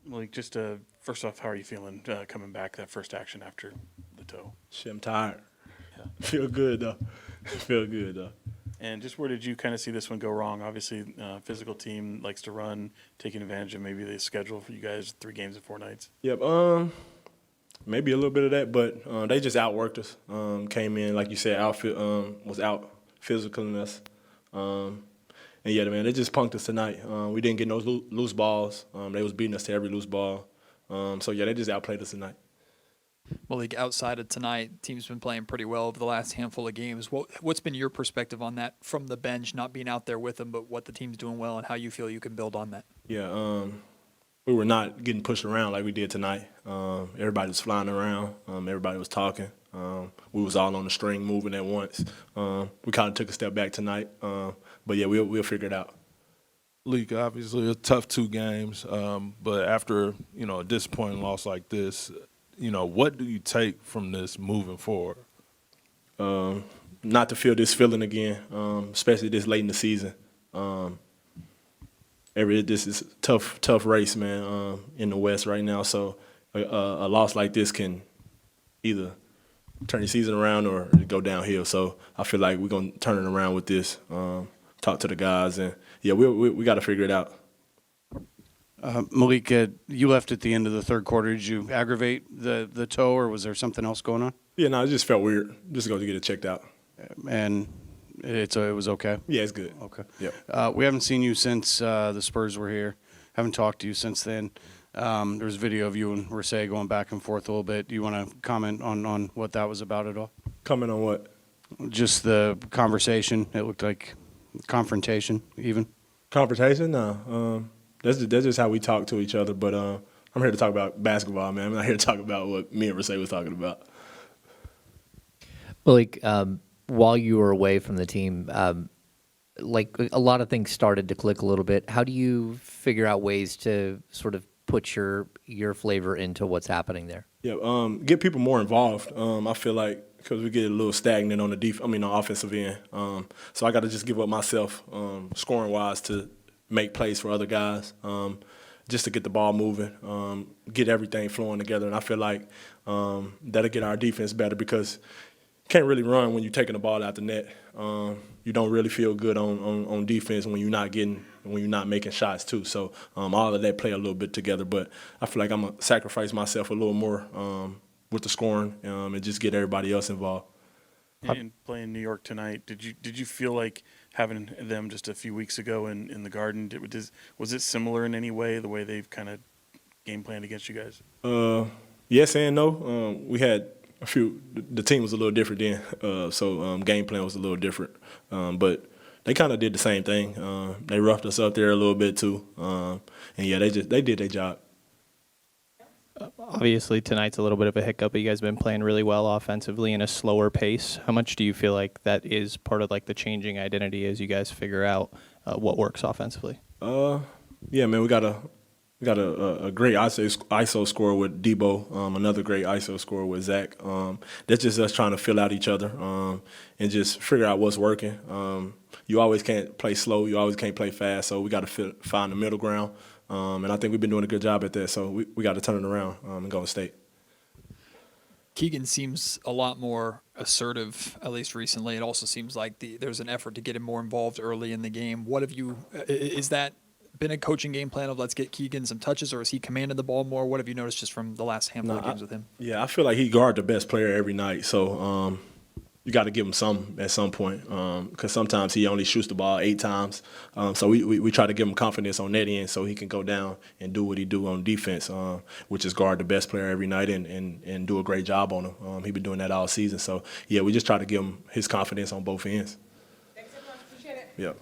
Like, just first off, how are you feeling coming back that first action after the toe? Shit, I'm tired. Yeah. Feel good though. Feel good though. And just where did you kind of see this one go wrong? Obviously, physical team likes to run, taking advantage of maybe the schedule for you guys, 3 games in 4 nights. Yep. Maybe a little bit of that, but they just outworked us. Came in like you said, outfit was out physicaling us. And yeah, man, they just punked us tonight. We didn't get no loose balls. They was beating us to every loose ball. So yeah, they just outplayed us tonight. Malik, outside of tonight, team's been playing pretty well over the last handful of games. What's been your perspective on that from the bench, not being out there with them, but what the team's doing well and how you feel you can build on that? Yeah, we were not getting pushed around like we did tonight. Everybody was flying around. Everybody was talking. We was all on the string moving at once. We kind of took a step back tonight. But yeah, we'll figure it out. League, obviously a tough 2 games, but after a disappointing loss like this, what do you take from this moving forward? Not to feel this feeling again, especially this late in the season. This is a tough race, man, in the West right now. So a loss like this can either turn your season around or go downhill. So I feel like we're gonna turn it around with this. Talk to the guys, and yeah, we got to figure it out. Malik, you left at the end of the third quarter. Did you aggravate the toe, or was there something else going on? Yeah, no, it just felt weird. Just go to get it checked out. And it was okay? Yeah, it's good. Okay. Yeah. We haven't seen you since the Spurs were here. Haven't talked to you since then. There was a video of you and Rasay going back and forth a little bit. Do you want to comment on what that was about at all? Comment on what? Just the conversation. It looked like confrontation, even. Confrontation? No. That's just how we talk to each other. But I'm here to talk about basketball, man. I'm not here to talk about what me and Rasay was talking about. Malik, while you were away from the team, like a lot of things started to click a little bit. How do you figure out ways to sort of put your flavor into what's happening there? Yeah, get people more involved. I feel like because we get a little stagnant on the offensive end. So I got to just give up myself scoring wise to make plays for other guys, just to get the ball moving, get everything flowing together. And I feel like that'll get our defense better because you can't really run when you're taking the ball out the net. You don't really feel good on defense when you're not making shots too. So all of that play a little bit together. But I feel like I'm gonna sacrifice myself a little more with the scoring and just get everybody else involved. And playing New York tonight, did you feel like having them just a few weeks ago in the Garden? Was it similar in any way, the way they've kind of game planned against you guys? Yes and no. We had a few. The team was a little different then, so game plan was a little different. But they kind of did the same thing. They roughed us up there a little bit too, and yeah, they did their job. Obviously, tonight's a little bit of a hiccup, but you guys have been playing really well offensively in a slower pace. How much do you feel like that is part of like the changing identity as you guys figure out what works offensively? Yeah, man, we got a great ISO scorer with Debo, another great ISO scorer with Zach. That's just us trying to fill out each other and just figure out what's working. You always can't play slow. You always can't play fast. So we got to find the middle ground. And I think we've been doing a good job at that. So we got to turn it around and go to state. Keegan seems a lot more assertive, at least recently. It also seems like there's an effort to get him more involved early in the game. Is that been a coaching game plan of let's get Keegan some touches, or is he commanding the ball more? What have you noticed just from the last handful of games with him? Yeah, I feel like he guard the best player every night. So you got to give him some at some point because sometimes he only shoots the ball 8 times. So we try to give him confidence on that end so he can go down and do what he do on defense, which is guard the best player every night and do a great job on him. He's been doing that all season. So, yeah, we just try to give him his confidence on both ends. Thanks so much. Appreciate it. Yeah.